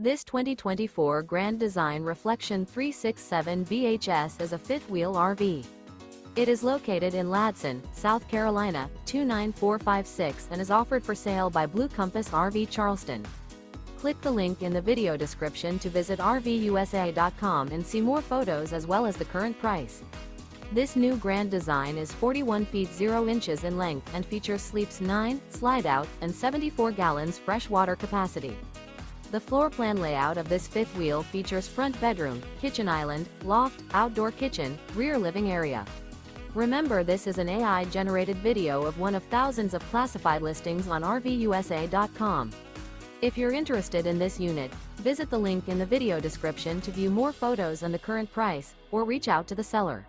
This 2024 Grand Design Reflection 367 BHS is a fifth-wheel RV. It is located in Ladson, South Carolina, 29456 and is offered for sale by Blue Compass RV Charleston. Click the link in the video description to visit RVUSA.com and see more photos as well as the current price. This new Grand Design is 41 feet 0 inches in length and features sleeps 9, slide-out, and 74 gallons fresh water capacity. The floor plan layout of this fifth wheel features front bedroom, kitchen island, loft, outdoor kitchen, rear living area. Remember, this is an AI-generated video of one of thousands of classified listings on RVUSA.com. If you're interested in this unit, visit the link in the video description to view more photos and the current price, or reach out to the seller.